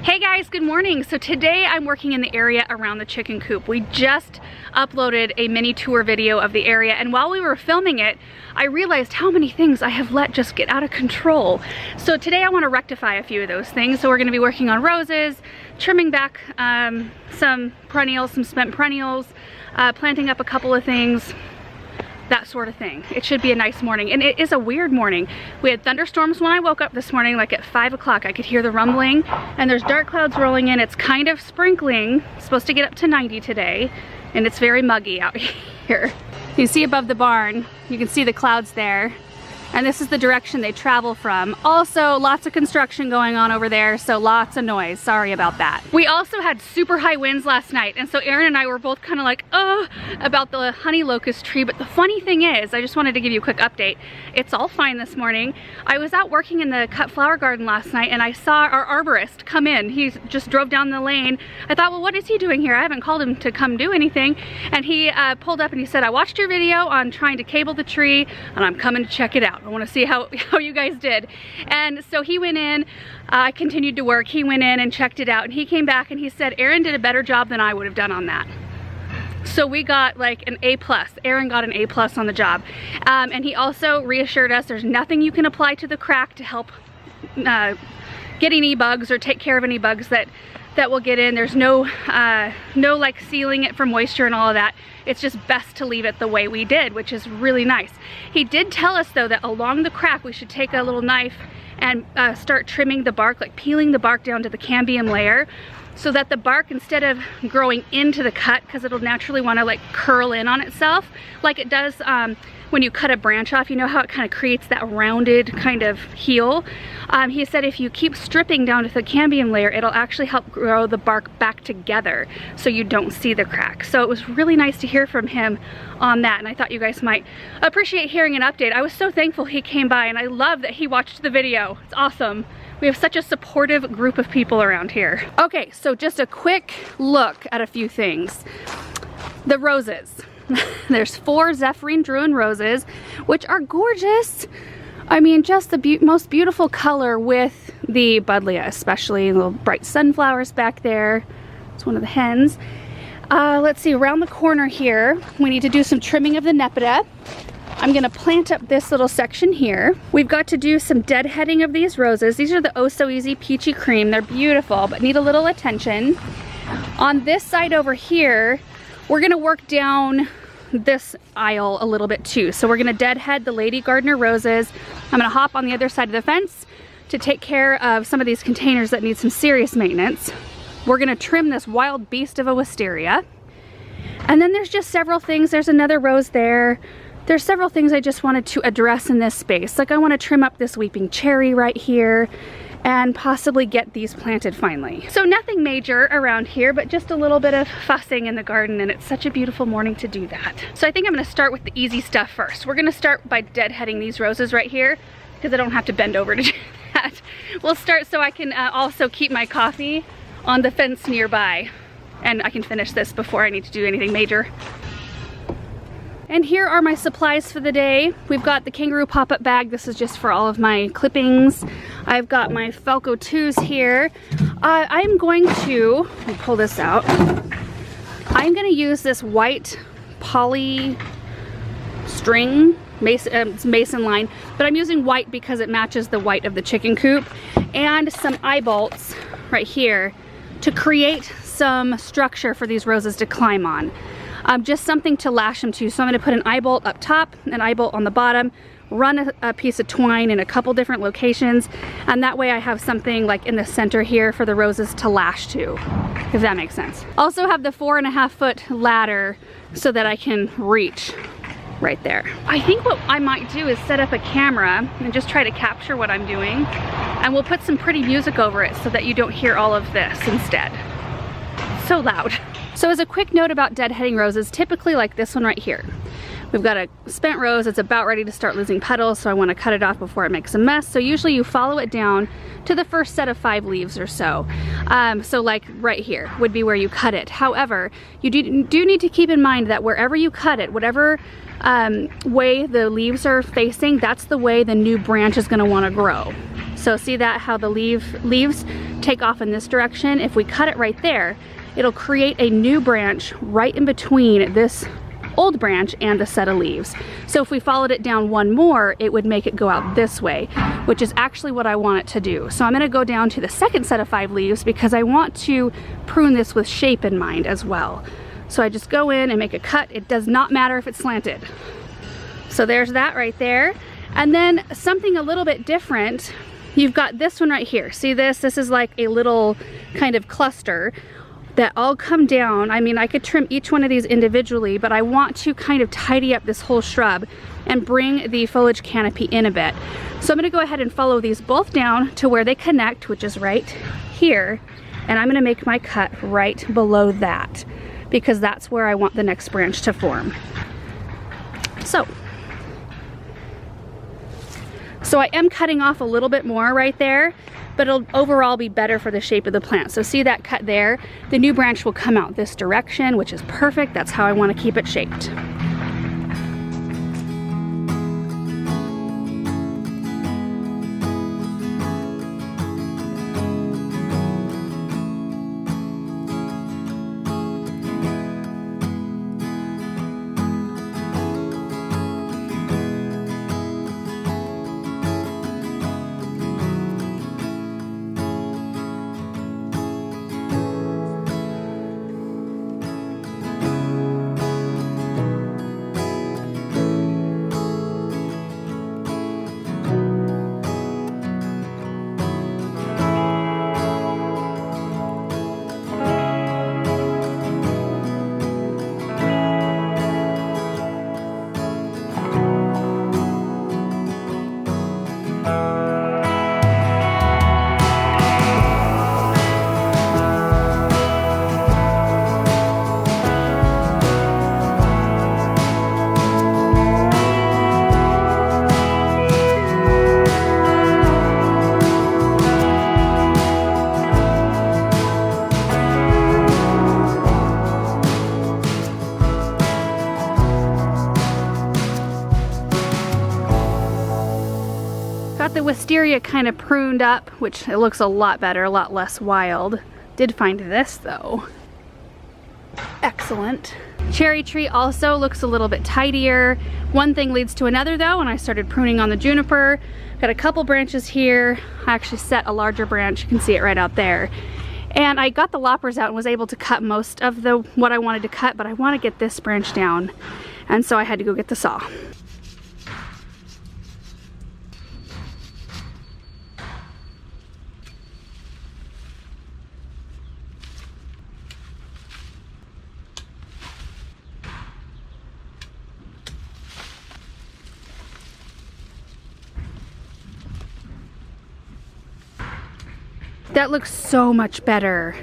Hey guys, good morning. So today I'm working in the area around the chicken coop. We just uploaded a mini tour video of the area, and while we were filming it, I realized how many things I have let just get out of control. So today I want to rectify a few of those things. So we're going to be working on roses, trimming back some perennials, some spent perennials, planting up a couple of things, that sort of thing. It should be a nice morning, and it is a weird morning. We had thunderstorms when I woke up this morning, like at 5 o'clock. I could hear the rumbling, and there's dark clouds rolling in. It's kind of sprinkling. It's supposed to get up to 90 today, and it's very muggy out here. You see above the barn, you can see the clouds there, and this is the direction they travel from. Also, lots of construction going on over there, so lots of noise. Sorry about that. We also had super high winds last night, and so Aaron and I were both kind of like, about the honey locust tree. But the funny thing is, I just wanted to give you a quick update. It's all fine this morning. I was out working in the cut flower garden last night, and I saw our arborist come in. He just drove down the lane. I thought, well, what is he doing here? I haven't called him to come do anything. And he pulled up and he said, I watched your video on trying to cable the tree, and I'm coming to check it out. I want to see how you guys did. And so he went in, I continued to work. He went in and checked it out, and he came back and he said, Aaron did a better job than I would have done on that. So we got like an A+. Aaron got an A+ on the job. And he also reassured us there's nothing you can apply to the crack to help get any bugs or take care of any bugs that will get in. There's no like sealing it for moisture and all of that. It's just best to leave it the way we did, which is really nice. He did tell us though that along the crack we should take a little knife and start trimming the bark, like peeling the bark down to the cambium layer, so that the bark, instead of growing into the cut, because it'll naturally want to like curl in on itself like it does when you cut a branch off. You know how it kind of creates that rounded kind of heel? He said if you keep stripping down to the cambium layer, it'll actually help grow the bark back together so you don't see the crack. So it was really nice to hear from him on that, and I thought you guys might appreciate hearing an update. I was so thankful he came by, and I love that he watched the video. It's awesome. We have such a supportive group of people around here. Okay, so just a quick look at a few things. The roses. There's 4 Zephyrine Druin roses, which are gorgeous. I mean, just the most beautiful color with the buddleia, especially little bright sunflowers back there. It's one of the hens. Let's see, around the corner here, we need to do some trimming of the nepeta. I'm gonna plant up this little section here. We've got to do some deadheading of these roses. These are the Oh So Easy Peachy Cream. They're beautiful, but need a little attention. On this side over here, we're gonna work down this aisle a little bit too. So we're gonna deadhead the Lady Gardener roses. I'm gonna hop on the other side of the fence to take care of some of these containers that need some serious maintenance. We're gonna trim this wild beast of a wisteria. And then there's just several things. There's another rose there. There's several things I just wanted to address in this space. Like I want to trim up this weeping cherry right here and possibly get these planted finally. So nothing major around here, but just a little bit of fussing in the garden, and it's such a beautiful morning to do that. So I think I'm going to start with the easy stuff first. We're going to start by deadheading these roses right here because I don't have to bend over to do that. We'll start so I can also keep my coffee on the fence nearby, and I can finish this before I need to do anything major. And here are my supplies for the day. We've got the kangaroo pop-up bag. This is just for all of my clippings. I've got my Falco 2s here. I'm going to, let me pull this out. I'm gonna use this white poly string, mason line, but I'm using white because it matches the white of the chicken coop, and some eye bolts right here to create some structure for these roses to climb on. Just something to lash them to. So I'm going to put an eye bolt up top, an eye bolt on the bottom, run a piece of twine in a couple different locations, and that way I have something like in the center here for the roses to lash to, if that makes sense. Also have the 4.5-foot ladder so that I can reach right there. I think what I might do is set up a camera and just try to capture what I'm doing, and we'll put some pretty music over it so that you don't hear all of this instead. It's so loud. So as a quick note about deadheading roses, typically like this one right here. We've got a spent rose, it's about ready to start losing petals, so I want to cut it off before it makes a mess. So usually you follow it down to the first set of 5 leaves or so. So like right here would be where you cut it. However, you do need to keep in mind that wherever you cut it, whatever way the leaves are facing, that's the way the new branch is going to want to grow. So So see that, how the leaves take off in this direction? If we cut it right there, it'll create a new branch right in between this old branch and the set of leaves. So if we followed it down one more, it would make it go out this way, which is actually what I want it to do. So I'm gonna go down to the second set of 5 leaves because I want to prune this with shape in mind as well. So I just go in and make a cut. It does not matter if it's slanted. So there's that right there. And then something a little bit different, you've got this one right here. See this? This is like a little kind of cluster that all come down. I mean, I could trim each one of these individually, but I want to kind of tidy up this whole shrub and bring the foliage canopy in a bit. So I'm gonna go ahead and follow these both down to where they connect, which is right here. And I'm gonna make my cut right below that because that's where I want the next branch to form. So I am cutting off a little bit more right there, but it'll overall be better for the shape of the plant. So see that cut there? The new branch will come out this direction, which is perfect. That's how I want to keep it shaped. The wisteria kind of pruned up, which it looks a lot better, a lot less wild. Did find this though. Excellent. Cherry tree also looks a little bit tidier. One thing leads to another though, and I started pruning on the juniper. Got a couple branches here. I actually set a larger branch. You can see it right out there. And I got the loppers out and was able to cut most of what I wanted to cut, but I want to get this branch down. And so I had to go get the saw. That looks so much better.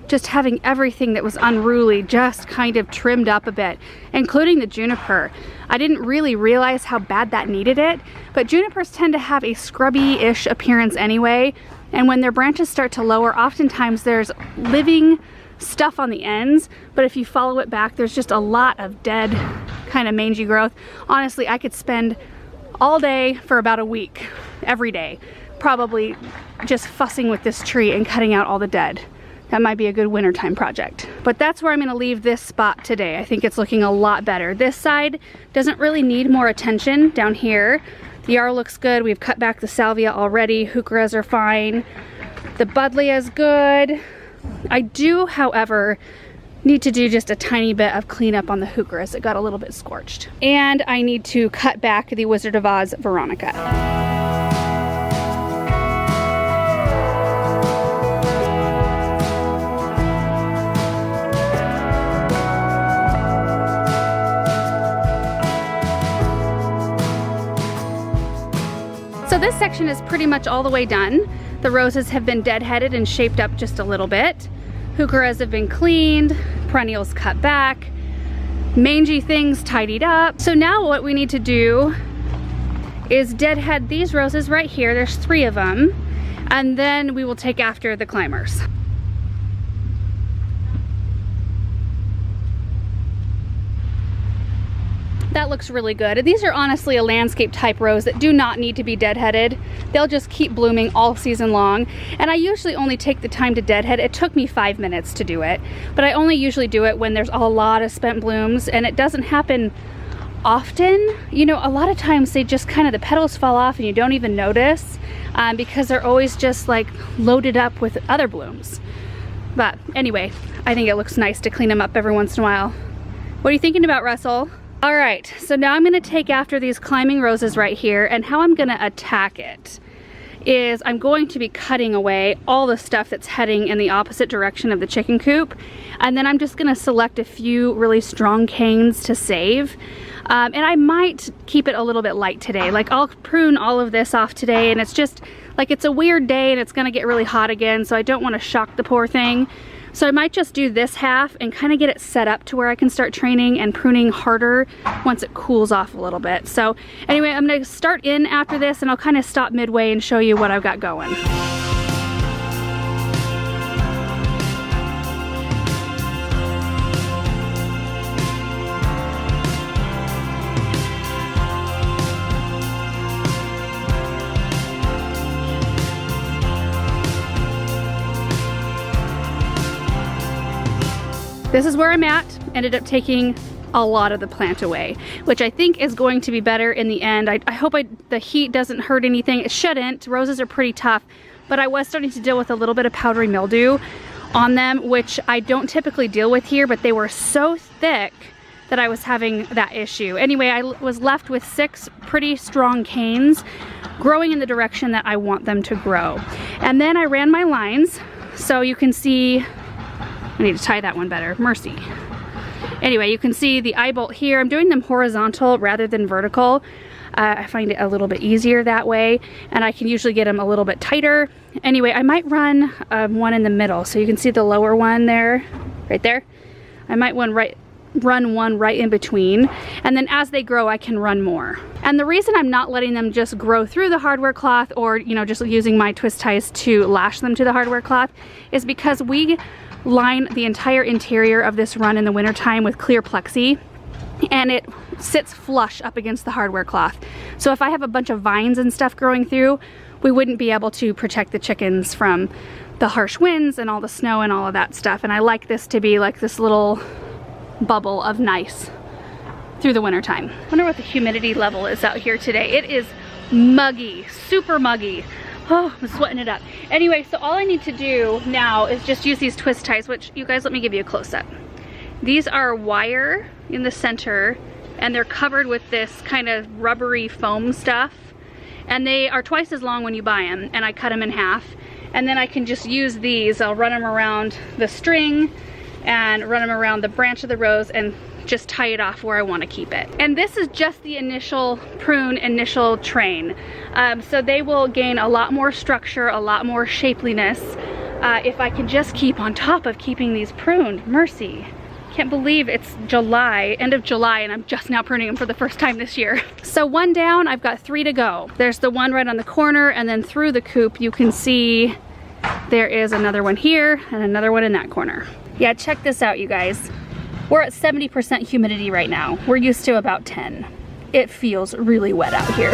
Just having everything that was unruly just kind of trimmed up a bit, including the juniper. I didn't really realize how bad that needed it, but junipers tend to have a scrubby-ish appearance anyway, and when their branches start to lower, oftentimes there's living stuff on the ends, but if you follow it back, there's just a lot of dead kind of mangy growth. Honestly, I could spend all day for about a week, every day, probably just fussing with this tree and cutting out all the dead. That might be a good wintertime project. But that's where I'm gonna leave this spot today. I think it's looking a lot better. This side doesn't really need more attention down here. The yarrow looks good. We've cut back the salvia already. Heucheras are fine. The buddleia is good. I do, however, need to do just a tiny bit of cleanup on the heucheras. It got a little bit scorched. And I need to cut back the Wizard of Oz Veronica. So this section is pretty much all the way done. The roses have been deadheaded and shaped up just a little bit. Heucheras have been cleaned, perennials cut back, mangy things tidied up. So now what we need to do is deadhead these roses right here. There's 3 of them. And then we will take after the climbers. That looks really good. These are honestly a landscape type rose that do not need to be deadheaded. They'll just keep blooming all season long. And I usually only take the time to deadhead. It took me 5 minutes to do it, but I only usually do it when there's a lot of spent blooms, and it doesn't happen often. You know, a lot of times they just kind of, the petals fall off and you don't even notice because they're always just like loaded up with other blooms. But anyway, I think it looks nice to clean them up every once in a while. What are you thinking about, Russell? All right, so now I'm gonna take after these climbing roses right here, and how I'm gonna attack it is I'm going to be cutting away all the stuff that's heading in the opposite direction of the chicken coop, and then I'm just gonna select a few really strong canes to save. And I might keep it a little bit light today. Like, I'll prune all of this off today, and it's just like, it's a weird day and it's gonna get really hot again, so I don't wanna shock the poor thing. So I might just do this half and kind of get it set up to where I can start training and pruning harder once it cools off a little bit. So anyway, I'm gonna start in after this, and I'll kind of stop midway and show you what I've got going. This is where I'm at. Ended up taking a lot of the plant away, which I think is going to be better in the end. I hope the heat doesn't hurt anything. It shouldn't. Roses are pretty tough, but I was starting to deal with a little bit of powdery mildew on them, which I don't typically deal with here, but they were so thick that I was having that issue. Anyway, I was left with 6 pretty strong canes growing in the direction that I want them to grow. And then I ran my lines, so you can see, I need to tie that one better, mercy. Anyway, you can see the eye bolt here. I'm doing them horizontal rather than vertical. I find it a little bit easier that way, and I can usually get them a little bit tighter. Anyway, I might run one in the middle, so you can see the lower one there, right there. I might run one right in between, and then as they grow I can run more. And the reason I'm not letting them just grow through the hardware cloth, or you know, just using my twist ties to lash them to the hardware cloth, is because we line the entire interior of this run in the wintertime with clear plexi, and it sits flush up against the hardware cloth. So if I have a bunch of vines and stuff growing through, we wouldn't be able to protect the chickens from the harsh winds and all the snow and all of that stuff. And I like this to be like this little bubble of nice through the wintertime. I wonder what the humidity level is out here today. It is muggy, super muggy. Oh, I'm sweating it up. Anyway, so all I need to do now is just use these twist ties, which you guys, let me give you a close-up. These are wire in the center, and they're covered with this kind of rubbery foam stuff. And they are twice as long when you buy them, and I cut them in half. And then I can just use these. I'll run them around the string and run them around the branch of the rose and just tie it off where I want to keep it. And this is just the initial prune, initial train. So they will gain a lot more structure, a lot more shapeliness if I can just keep on top of keeping these pruned. Mercy. Can't believe it's July, end of July, and I'm just now pruning them for the first time this year. So one down, I've got 3 to go. There's the one right on the corner, and then through the coop you can see there is another one here and another one in that corner. Yeah, check this out, you guys. We're at 70% humidity right now. We're used to about 10. It feels really wet out here.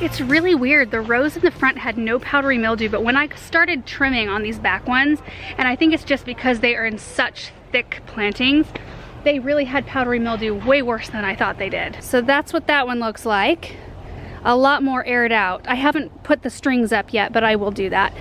It's really weird. The rose in the front had no powdery mildew, but when I started trimming on these back ones, and I think it's just because they are in such thick plantings, they really had powdery mildew way worse than I thought they did. So that's what that one looks like. A lot more aired out. I haven't put the strings up yet, but I will do that.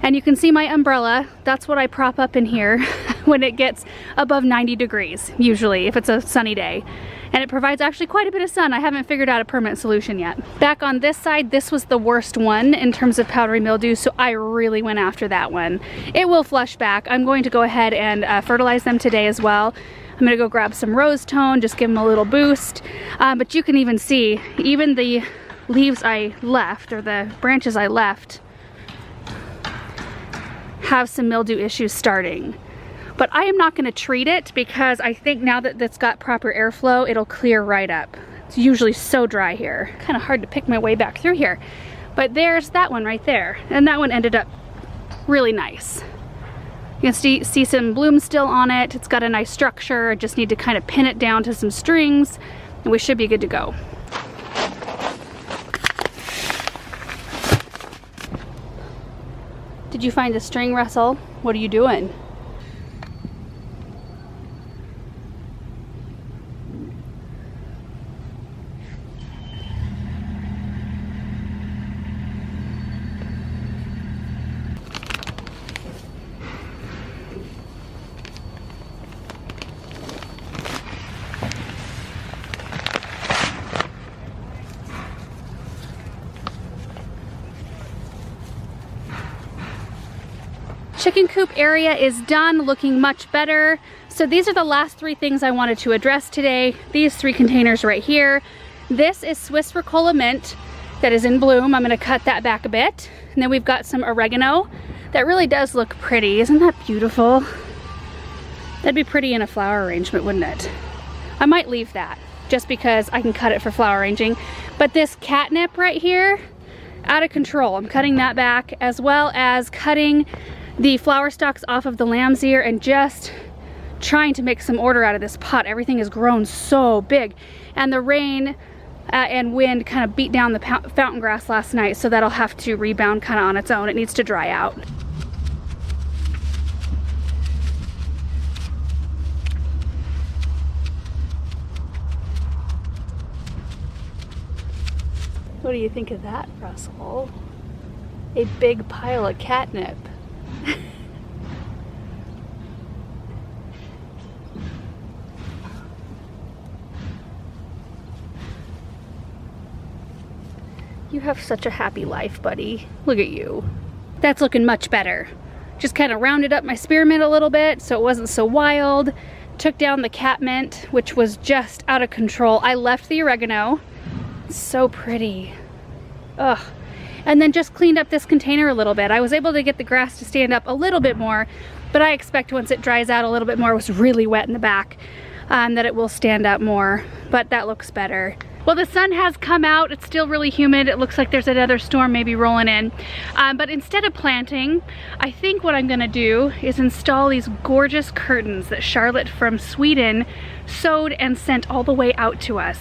And you can see my umbrella. That's what I prop up in here when it gets above 90 degrees, usually, if it's a sunny day. And it provides actually quite a bit of sun. I haven't figured out a permanent solution yet. Back on this side, this was the worst one in terms of powdery mildew, so I really went after that one. It will flush back. I'm going to go ahead and fertilize them today as well. I'm gonna go grab some rose tone, just give them a little boost. But you can even see, even the leaves I left, or the branches I left, have some mildew issues starting. But I am not gonna treat it because I think now that it's got proper airflow, it'll clear right up. It's usually so dry here. Kind of hard to pick my way back through here. But there's that one right there. And that one ended up really nice. You can see some bloom still on it. It's got a nice structure. I just need to kind of pin it down to some strings and we should be good to go. Did you find a string, Russell? What are you doing? Chicken coop area is done, looking much better. So these are the last three things I wanted to address today. These three containers right here. This is Swiss Ricola mint that is in bloom. I'm gonna cut that back a bit. And then we've got some oregano that really does look pretty. Isn't that beautiful? That'd be pretty in a flower arrangement, wouldn't it? I might leave that just because I can cut it for flower arranging. But this catnip right here, out of control. I'm cutting that back, as well as cutting the flower stalks off of the lamb's ear and just trying to make some order out of this pot. Everything has grown so big, and the rain and wind kind of beat down the fountain grass last night, so that'll have to rebound kind of on its own. It needs to dry out. What do you think of that, Russell? A big pile of catnip. You have such a happy life, buddy. Look at you. That's looking much better. Just kind of rounded up my spearmint a little bit so it wasn't so wild. Took down the catmint, which was just out of control. I left the oregano. So pretty. Ugh. And then just cleaned up this container a little bit. I was able to get the grass to stand up a little bit more, but I expect once it dries out a little bit more, it was really wet in the back, that it will stand up more, but that looks better. Well, the sun has come out. It's still really humid. It looks like there's another storm maybe rolling in. But instead of planting, I think what I'm gonna do is install these gorgeous curtains that Charlotte from Sweden sewed and sent all the way out to us.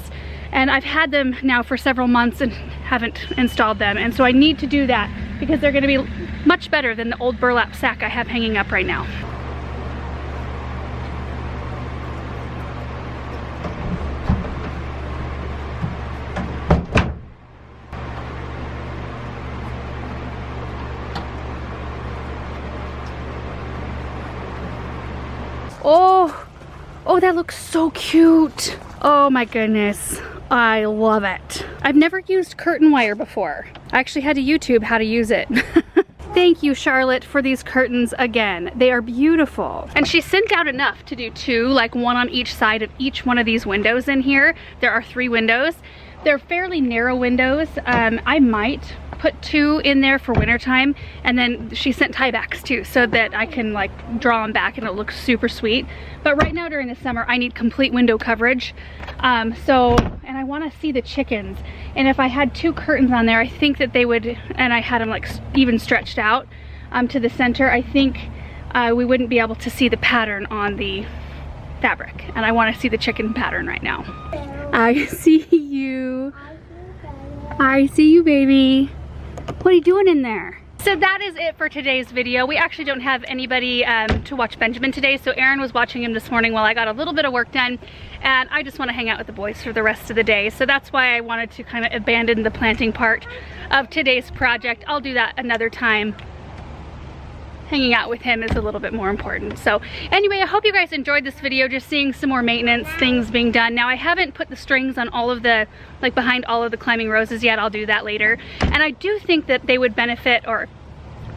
And I've had them now for several months and haven't installed them. And so I need to do that because they're gonna be much better than the old burlap sack I have hanging up right now. Oh, that looks so cute. Oh my goodness, I love it. I've never used curtain wire before. I actually had to YouTube how to use it. Thank you, Charlotte, for these curtains again. They are beautiful. And she sent out enough to do two, like one on each side of each one of these windows in here. There are 3 windows. They're fairly narrow windows. I might put 2 in there for wintertime, and then she sent tiebacks too, so that I can like draw them back and it looks super sweet. But right now during the summer, I need complete window coverage. And I want to see the chickens. And if I had 2 curtains on there, I think that they would, and I had them like even stretched out to the center, I think we wouldn't be able to see the pattern on the fabric. And I want to see the chicken pattern right now. I see you. I see you, baby. What are you doing in there? So that is it for today's video. We actually don't have anybody to watch Benjamin today, so Aaron was watching him this morning while I got a little bit of work done, and I just want to hang out with the boys for the rest of the day. So that's why I wanted to kind of abandon the planting part of today's project. I'll do that another time. Hanging out with him is a little bit more important. So anyway, I hope you guys enjoyed this video, just seeing some more maintenance things being done. Now I haven't put the strings on all of the, like behind all of the climbing roses yet. I'll do that later. And I do think that they would benefit, or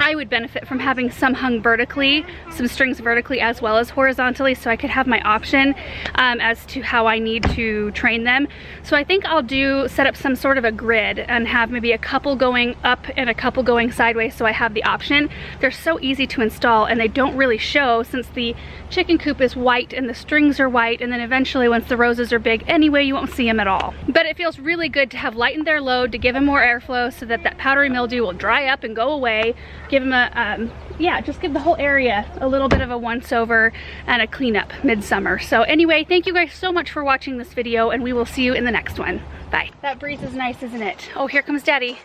I would benefit from having some hung vertically, some strings vertically as well as horizontally, so I could have my option as to how I need to train them. So I think I'll set up some sort of a grid and have maybe a couple going up and a couple going sideways, so I have the option. They're so easy to install and they don't really show, since the chicken coop is white and the strings are white, and then eventually once the roses are big anyway, you won't see them at all. But it feels really good to have lightened their load, to give them more airflow so that powdery mildew will dry up and go away. Give them a, yeah, just give the whole area a little bit of a once over and a cleanup midsummer. So anyway, thank you guys so much for watching this video, and we will see you in the next one. Bye. That breeze is nice, isn't it? Oh, here comes Daddy.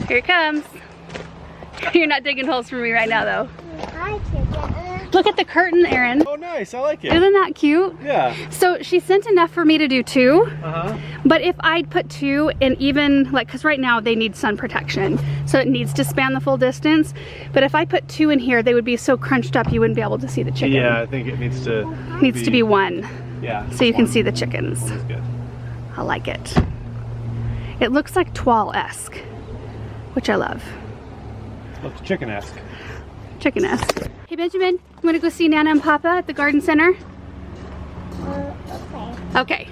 Here he comes. You're not digging holes for me right now though. Look at the curtain, Aaron. Oh, nice. I like it. Isn't that cute? Yeah. So she sent enough for me to do 2. But if I'd put 2 and even, like, because right now they need sun protection, so it needs to span the full distance. But if I put 2 in here, they would be so crunched up you wouldn't be able to see the chicken. Yeah, I think it needs to be 1. Yeah. So you can see the chickens. That's good. I like it. It looks like toile-esque, which I love. Looks chicken-esque. Chicken-esque. Hey Benjamin, you want to go see Nana and Papa at the garden center? Okay. Okay.